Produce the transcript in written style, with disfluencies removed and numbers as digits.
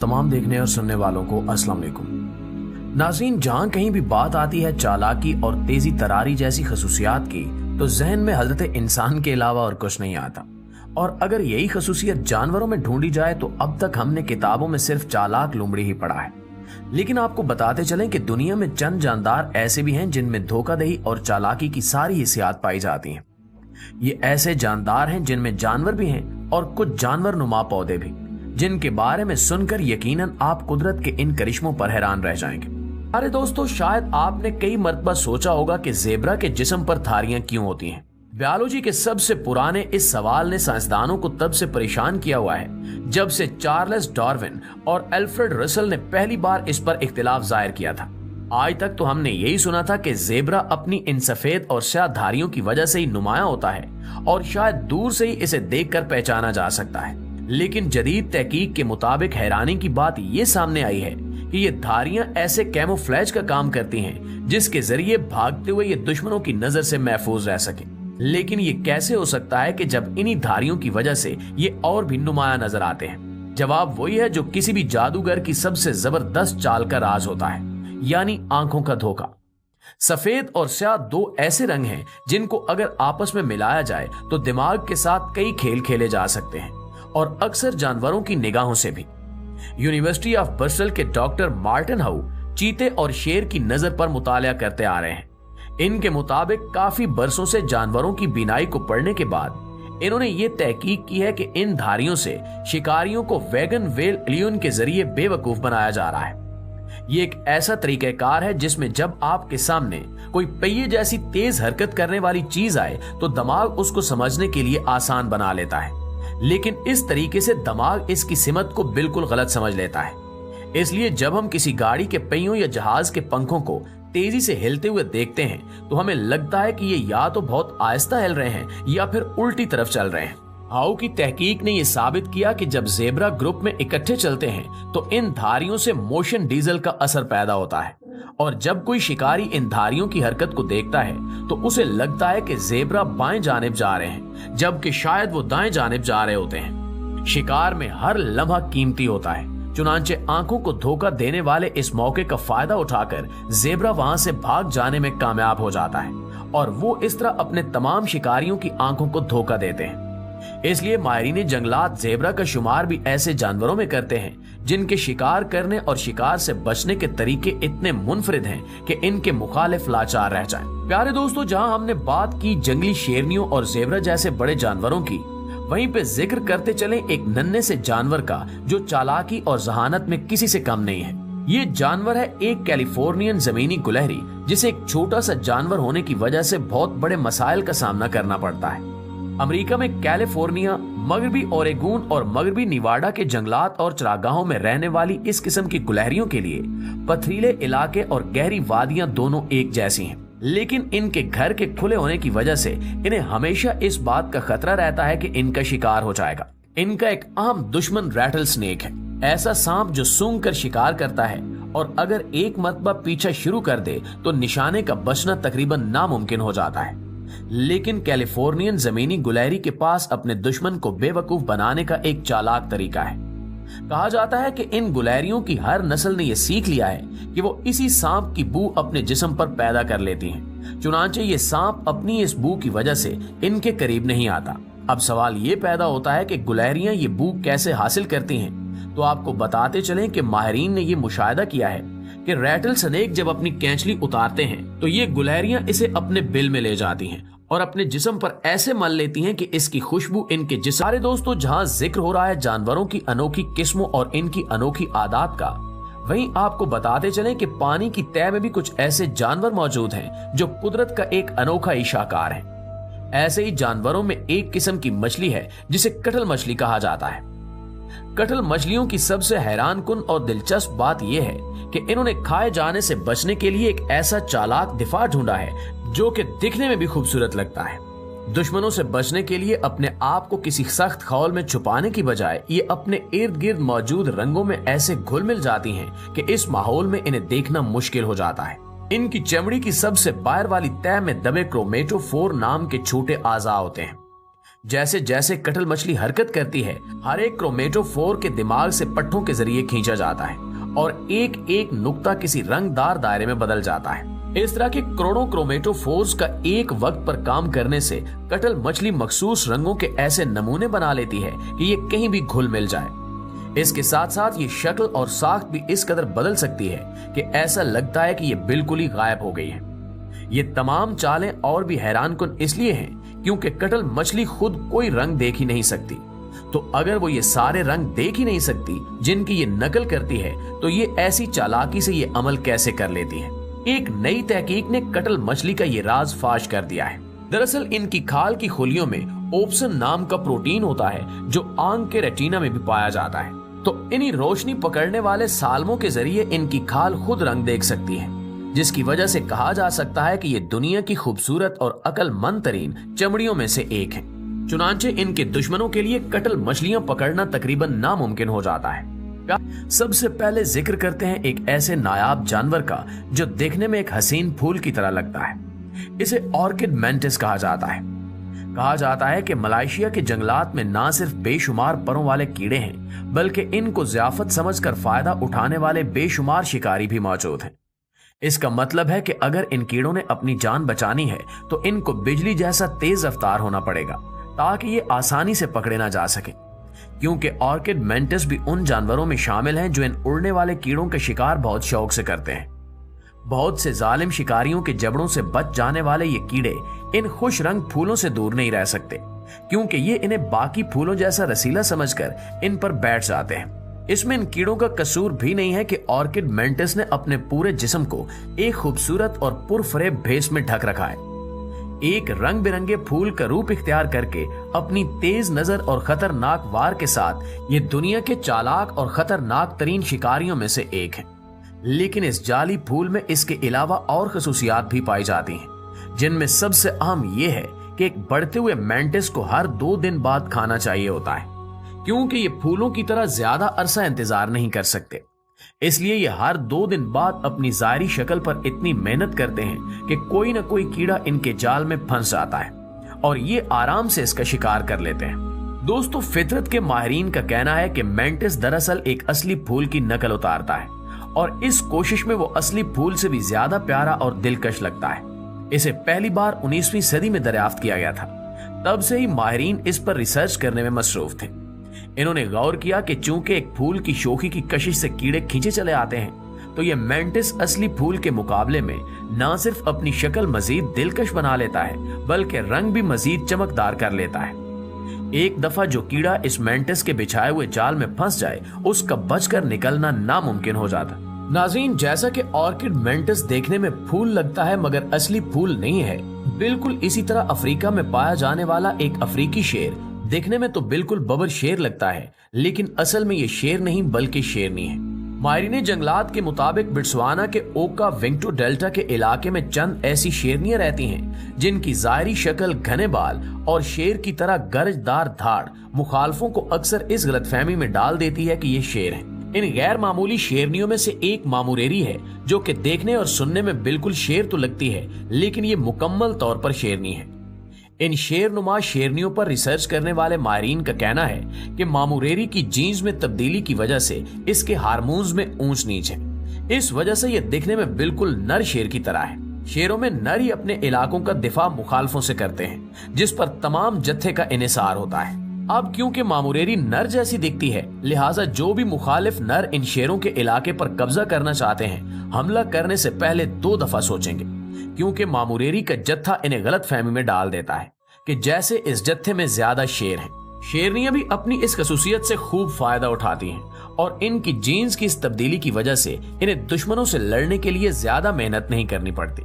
तमाम देखने और सुनने वालों को अस्सलाम वालेकुम। नाज़रीन, जहां कहीं भी बात आती है चालाकी और तेजी तरारी जैसी खसूसियात की, तो जहन में हजरत इंसान के अलावा और कुछ नहीं आता। और अगर यही खसूसियत जानवरों में ढूंढी जाए तो अब तक हमने किताबों में सिर्फ चालाक लोमड़ी ही पढ़ा है। लेकिन आपको बताते चलें कि दुनिया में चंद जानदार ऐसे भी हैं जिनमें धोखाधड़ी और चालाकी की सारी हिस्सियात पाई जाती हैं। ये ऐसे जानदार हैं जिनमें जानवर भी हैं और कुछ जानवर नुमा पौधे भी, जिनके बारे में सुनकर यकीनन आप कुदरत के इन करिश्मों पर हैरान रह जाएंगे। अरे दोस्तों, शायद आपने कई मरतबा सोचा होगा कि ज़ेब्रा के जिस्म पर धारियां क्यों होती हैं। बायोलॉजी के सबसे पुराने इस सवाल ने साइंसदानों को तब से परेशान किया हुआ है जब से चार्ल्स डार्विन और अल्फ्रेड रसल ने पहली बार इस पर इख्तिलाफ जाहिर किया था। आज तक तो हमने यही सुना था कि ज़ेब्रा अपनी इन सफेद और स्याह धारियों की वजह से ही नुमाया होता है और शायद दूर से ही इसे देखकर पहचाना जा सकता है। लेकिन जदीद तहकीक के मुताबिक हैरानी की बात ये सामने आई है कि ये धारियां ऐसे कैमोफ्लेज का काम करती हैं जिसके जरिए भागते हुए ये दुश्मनों की नजर से महफूज रह सके। लेकिन ये कैसे हो सकता है कि जब इन्हीं धारियों की वजह से ये और भी नुमाया नजर आते हैं? जवाब वही है जो किसी भी जादूगर की सबसे जबरदस्त चाल का राज होता है, यानी आंखों का धोखा। सफेद और स्याह दो ऐसे रंग हैं जिनको अगर आपस में मिलाया जाए तो दिमाग के साथ कई खेल खेले जा सकते हैं, और अक्सर जानवरों की निगाहों से भी। यूनिवर्सिटी ऑफ ब्रिस्टल के डॉक्टर मार्टिन हाउ चीते और शेर की नजर पर मुतालिया करते आ रहे हैं। इनके मुताबिक काफी बरसों से जानवरों की बीनाई को पढ़ने के बाद इन्होंने ये तहकीक की है कि इन धारियों से शिकारियों को वैगन वेल इल्यून के जरिए बेवकूफ बनाया जा रहा है। ये एक ऐसा तरीकाकार है जिसमें जब आपके सामने कोई पहिए जैसी तेज हरकत करने वाली चीज आए तो दिमाग उसको समझने के लिए आसान बना लेता है, लेकिन इस तरीके से दिमाग इसकी सिमत को बिल्कुल गलत समझ लेता है। इसलिए जब हम किसी गाड़ी के पहियों या जहाज के पंखों को तेजी से हिलते हुए देखते हैं तो हमें लगता है कि ये या तो बहुत आहिस्ता हिल रहे हैं या फिर उल्टी तरफ चल रहे हैं। हाउ की तहकीक ने यह साबित किया कि जब ज़ेब्रा ग्रुप में इकट्ठे चलते हैं तो इन धारियों से मोशन डीजल का असर पैदा होता है, और जब कोई शिकारी इन धारियों की हरकत को देखता है तो उसे लगता है कि ज़ेब्रा बाएं जानिब जा रहे हैं, जबकि शायद वो दाएं जानिब जा रहे होते हैं। शिकार में हर लम्हा कीमती होता है, चुनांचे आंखों को धोखा देने वाले इस मौके का फायदा उठाकर ज़ेब्रा वहां से भाग जाने में कामयाब हो जाता है, और वो इस तरह अपने तमाम शिकारियों की आंखों को धोखा देते हैं। इसलिए माहिरीन जंगलात ज़ेब्रा का शुमार भी ऐसे जानवरों में करते हैं जिनके शिकार करने और शिकार से बचने के तरीके इतने मुनफरिद हैं कि इनके मुखालिफ लाचार रह जाएं। प्यारे दोस्तों, जहां हमने बात की जंगली शेरनियों और ज़ेब्रा जैसे बड़े जानवरों की, वहीं पे जिक्र करते चलें एक नन्हे से जानवर का जो चालाकी और जहानत में किसी से कम नहीं है। ये जानवर है एक कैलिफोर्नियन जमीनी गुलहरी, जिसे एक छोटा सा जानवर होने की वजह से बहुत बड़े मसाइल का सामना करना पड़ता है। अमेरिका में कैलिफोर्निया, मगरबी ओरेगून और मगरबी निवाडा के जंगलात और चरागाहों में रहने वाली इस किस्म की गुलहरियों के लिए पथरीले इलाके और गहरी वादियां दोनों एक जैसी हैं। लेकिन इनके घर के खुले होने की वजह से इन्हें हमेशा इस बात का खतरा रहता है कि इनका शिकार हो जाएगा। इनका एक आम दुश्मन रैटल स्नेक है, ऐसा सांप जो सूंघ कर शिकार करता है और अगर एक मरतबा पीछा शुरू कर दे तो निशाने का बचना तकरीबन नामुमकिन हो जाता है। लेकिन कैलिफोर्नियन जमीनी गुलहरी के पास अपने दुश्मन को बेवकूफ बनाने का एक चालाक तरीका है। कहा जाता है कि इन गुलहरियों की हर नस्ल ने यह सीख लिया है कि वो इसी सांप की बू अपने जिस्म पर पैदा कर लेती हैं। चुनांचे ये सांप अपनी इस बू की वजह से इनके करीब नहीं आता। अब सवाल ये पैदा होता है कि गुलहरियां ये बू कैसे हासिल करती हैं। तो आपको बताते चलें कि माहिरीन ने ये मुशाहिदा किया है कि रैटल स्नेक जब अपनी कैंचली उतारते हैं तो ये गुलहरियां इसे अपने बिल में ले जाती हैं और अपने जिस्म पर ऐसे मल लेती हैं कि इसकी खुशबू इनके जिस्म। सारे दोस्तों, जहां जिक्र हो रहा है जानवरों की अनोखी किस्मों और इनकी अनोखी आदत का, वहीं आपको बताते चलें कि पानी की तह में भी कुछ ऐसे जानवर मौजूद हैं जो कुदरत का एक अनोखा ही शाहकार है। ऐसे ही जानवरों में एक किस्म की मछली है जिसे कटल मछली कहा जाता है। कटल मछलियों की सबसे हैरानकुन और दिलचस्प बात यह है कि इन्होंने खाए जाने से बचने के लिए एक ऐसा चालाक दिफा ढूंढा है जो कि दिखने में भी खूबसूरत लगता है। दुश्मनों से बचने के लिए अपने आप को किसी सख्त खौल में छुपाने की बजाय ये अपने इर्द गिर्द मौजूद रंगों में ऐसे घुल मिल जाती हैं कि इस माहौल में इन्हें देखना मुश्किल हो जाता है। इनकी चमड़ी की सबसे बाहर वाली तह में दबे क्रोमेटोफोर नाम के छोटे आज़ा होते हैं जैसे जैसे कटल मछली हरकत करती है, हर एक क्रोमेटोफोर के दिमाग से पट्टों के जरिए खींचा जाता है और एक एक नुक्ता किसी रंगदार दायरे में बदल जाता है। इस तरह के करोड़ों क्रोमेटोफोर्स का एक वक्त पर काम करने से कटल मछली मखसूस रंगों के ऐसे नमूने बना लेती है कि ये कहीं भी घुल मिल जाए। इसके साथ साथ ये शक्ल और साख्त भी इस कदर बदल सकती है कि ऐसा लगता है कि ये बिल्कुल ही गायब हो गई है। ये तमाम चालें और भी हैरानकुन इसलिए हैं क्योंकि कटल मछली खुद कोई रंग देख ही नहीं सकती। तो अगर वो ये सारे रंग देख ही नहीं सकती जिनकी ये नकल करती है, तो ये ऐसी चालाकी से ये अमल कैसे कर लेती है? एक नई तहकीक ने कटल मछली का ये राज फाश कर दिया है। दरअसल इनकी खाल की खुलियों में ओप्सन नाम का प्रोटीन होता है जो आंख के रेटिना में भी पाया जाता है। तो इन्हीं रोशनी पकड़ने वाले साल्मों के जरिए इनकी खाल खुद रंग देख सकती है, जिसकी वजह से कहा जा सकता है कि ये दुनिया की खूबसूरत और अक्लमंद तरीन चमड़ियों में से एक है। चुनांचे इनके दुश्मनों के लिए कटल मछलियां पकड़ना तकरीबन नामुमकिन हो जाता है। सबसे पहले जिक्र करते हैं एक ऐसे नायाब जानवर का जो देखने में एक हसीन फूल की तरह लगता है। इसे ऑर्किड मैंटिस कहा जाता है। कहा जाता है कि मलेशिया के जंगलात में ना सिर्फ बेशुमार परों वाले कीड़े हैं, बल्कि इनको ज़ियाफत समझकर फायदा उठाने वाले बेशुमार शिकारी भी मौजूद हैं। इसका मतलब है कि अगर इन कीड़ों ने अपनी जान बचानी है तो इनको बिजली जैसा तेज रफ्तार होना पड़ेगा ताकि ये आसानी से पकड़े ना जा सके, क्योंकि ऑर्किड मैंटिस भी उन जानवरों में शामिल हैं जो इन उड़ने वाले कीड़ों के शिकार बहुत शौक से करते हैं। बहुत से जालिम शिकारियों के जबड़ों से बच जाने वाले ये कीड़े इन खुश रंग फूलों से दूर नहीं रह सकते, क्योंकि ये इन्हें बाकी फूलों जैसा रसीला समझकर इन पर बैठ जाते हैं। इसमें इन कीड़ों का कसूर भी नहीं है कि ऑर्किड मैंटिस ने अपने पूरे जिस्म को एक खूबसूरत और पुरफरेब भेस में ढक रखा है। एक रंग बिरंगे फूल का रूप इख्तियार करके अपनी तेज नजर और खतरनाक वार के साथ ये दुनिया के चालाक और खतरनाक तरीन शिकारियों में से एक है। लेकिन इस जाली फूल में इसके अलावा और खसूसियात भी पाई जाती हैं, जिनमें सबसे अहम यह है कि एक बढ़ते हुए मैंटिस को हर 2 दिन बाद खाना चाहिए होता है, क्योंकि ये फूलों की तरह ज्यादा अरसा इंतजार नहीं कर सकते। इसलिए ये हर 2 दिन बाद अपनी ज़ाहिरी शक्ल पर इतनी मेहनत करते हैं कि कोई न कोई कीड़ा इनके जाल में फंस जाता है और ये आराम से इसका शिकार कर लेते हैं। दोस्तों, फितरत के माहिरीन का कहना है कि मैंटिस दरअसल एक असली फूल की नकल उतारता है और इस कोशिश में वो असली फूल से भी ज्यादा प्यारा और दिलकश लगता है। इसे पहली बार 19वीं सदी में दरियाफ्त किया गया था। तब से ही माहिरीन इस पर रिसर्च करने में मसरूफ थे। इन्होंने गौर किया कि चूंकि एक फूल की शोखी की कशिश से कीड़े खींचे चले आते हैं, तो ये मैंटिस असली फूल के मुकाबले में न सिर्फ अपनी शक्ल मजीद दिलकश बना लेता है, बल्कि रंग भी मजीद चमकदार कर लेता है। एक दफा जो कीड़ा इस मैंटिस के बिछाए हुए जाल में फंस जाए, उसका बचकर निकलना नामुमकिन हो जाता। नाज़रीन, जैसा कि ऑर्किड मैंटिस देखने में फूल लगता है मगर असली फूल नहीं है, बिल्कुल इसी तरह अफ्रीका में पाया जाने वाला एक अफ्रीकी शेर देखने में तो बिल्कुल बबर शेर लगता है, लेकिन असल में ये शेर नहीं बल्कि शेरनी है। माहिरीन जंगलात के मुताबिक बोत्सवाना के ओका विंगटो डेल्टा के इलाके में चंद ऐसी शेरनियां रहती हैं जिनकी ज़ाहिरी शक्ल, घने बाल और शेर की तरह गरजदार धाड़ मुखालफों को अक्सर इस गलतफहमी में डाल देती है कि ये शेर हैं। इन गैर मामूली शेरनियों में से एक मामूरेरी है, जो कि देखने और सुनने में बिल्कुल शेर तो लगती है, लेकिन ये मुकम्मल तौर पर शेरनी है। इन शेरनुमा शेरनियों पर रिसर्च करने वाले माहिरीन का कहना है कि मामूरेरी की जीन्स में तब्दीली की वजह से इसके हार्मोन्स में ऊंच नीच है। इस वजह से यह दिखने में बिल्कुल नर शेर की तरह है। शेरों में नर ही अपने इलाकों का दिफा मुखालफों से करते हैं, जिस पर तमाम जत्थे का इन्हिसार होता है। अब क्योंकि मामूरेरी नर जैसी दिखती है, लिहाजा जो भी मुखालिफ नर इन शेरों के इलाके पर कब्जा करना चाहते हैं, हमला करने से पहले 2 दफा सोचेंगे, क्योंकि मामूरेरी का जत्था इन्हें गलत फहमी में डाल देता है कि जैसे इस जत्थे में ज्यादा शेर हैं। शेरनियां भी अपनी इस खसूसियत से खूब फायदा उठाती हैं और इनकी जीन्स की इस तब्दीली की वजह से इन्हें दुश्मनों से लड़ने के लिए ज्यादा मेहनत नहीं करनी पड़ती।